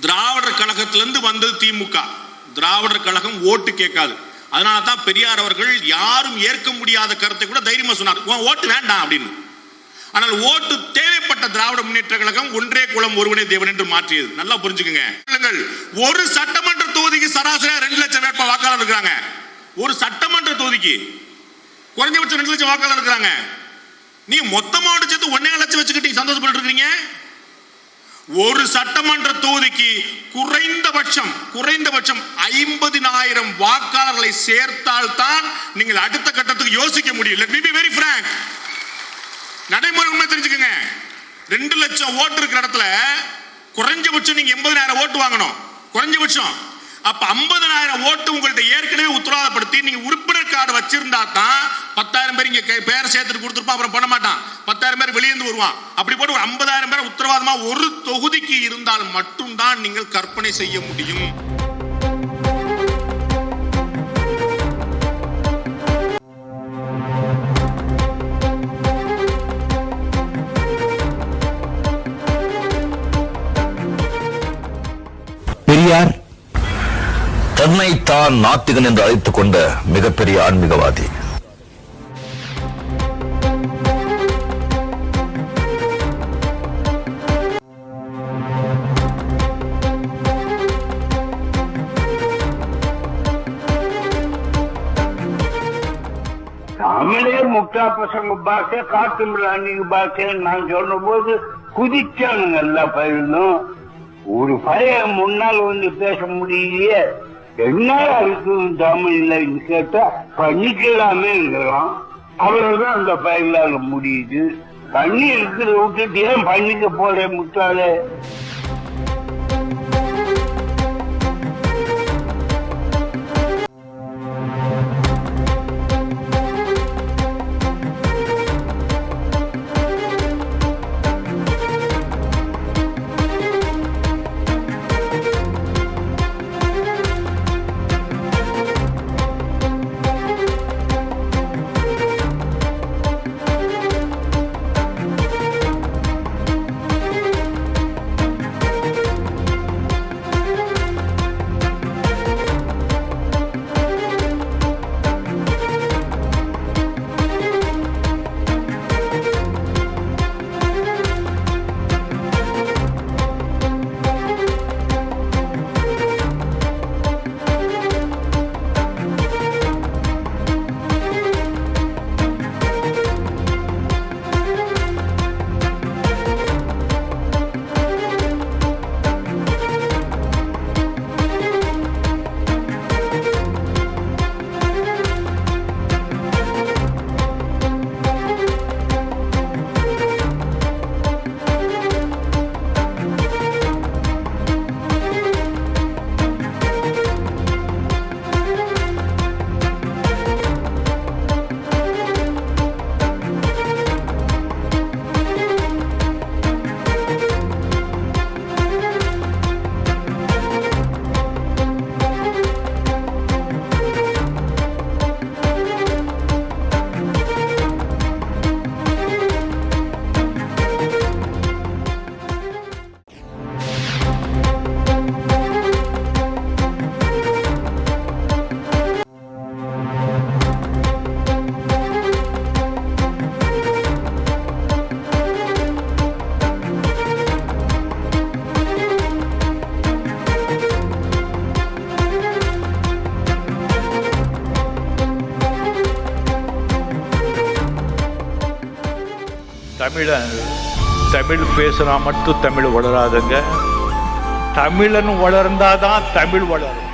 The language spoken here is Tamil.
திராவிடர் கழகத்திலிருந்து வந்தது திமுக. திராவிடர் கழகம் ஓட்டு கேட்காது. அதனால தான் பெரியார் அவர்கள் யாரும் ஏற்க முடியாத கருத்தை கூட தைரியமா சொன்னார், ஓட்டு வேண்டாம் அப்படின்னு. ஆனால் ஓட்டு தேவைப்பட்ட திராவிட முன்னேற்ற கழகம் ஒன்றே குலம் ஒருவனே தேவன் என்று மாற்றியது. நல்லா புரிஞ்சுக்கங்க. ஒரு சட்டமன்ற தொகுதிக்கு சராசரியா 2 லட்சம் வேட்பாளர் வாக்காளர் இருக்காங்க. ஒரு சட்டமன்ற தொகுதிக்கு குறைஞ்சபட்சம் 2 லட்சம் வாக்காளர் இருக்காங்க. நீ மொத்தமா சேர்த்து 1.5 லட்சம் வச்சுக்கிட்டு சந்தோஷப்பட்டு இருக்கீங்க. ஒரு சட்டமன்ற தொகுதிக்கு குறைந்தபட்சம் 50,000 வாக்காளர்களை சேர்த்தால் தான் நீங்கள் அடுத்த கட்டத்துக்கு யோசிக்க முடியும். Let me be very frank. நடைமுறை உண்மை தெரிஞ்சுக்கங்க. 2 லட்சம் ஓட்டு இருக்கிற இடத்துல குறைஞ்சபட்சம் நீங்க 80,000 ஓட்டு வாங்கணும். குறைஞ்சபட்சம் அப்ப 50,000 ஓட்டு உங்கள்ட்ட ஏற்கனவே உத்தரவாதப்படுத்தி நீங்க உறுப்பினர் கார்டு வச்சிருந்தா தான் 10,000 பேர் இங்க பேர் சேர்த்துட்டு கொடுத்துருப்பா, அப்புறம் பண்ண மாட்டான். 10,000 பேர் வெளியேந்து வருவான். அப்படி போட்டு ஒரு 50,000 பேர் உத்தரவாதமா ஒரு தொகுதிக்கு இருந்தால் மட்டும்தான் நீங்கள் கற்பனை செய்ய முடியும். பெரியார் தன்னைத்தான் நாத்திகன் என்று அழைத்துக் கொண்ட மிகப்பெரிய ஆன்மீகவாதி. தமிழே முட்டா பசங்க பாஷை, காட்டு மிராண்டிங்க பாஷைன்னு நான் சொன்ன போது குதிச்சானுங்க எல்லா பயிலும். ஒரு பைய முன்னால் வந்து பேச முடியலையே, என்ன இருக்கு தமிழ்ல கேட்டா பண்ணிக்கலாமே இருக்கிறான். அவ்வளவுதான் அந்த பயிலால முடியுது. பண்ணி இருக்கிறத விட்டுட்டு ஏன் பண்ணிக்க போற முட்டாளே? தமிழ் பேசுனா மட்டும் தமிழ் வளராதுங்க. தமிழன் வளர்ந்தாதான் தமிழ் வளரும்.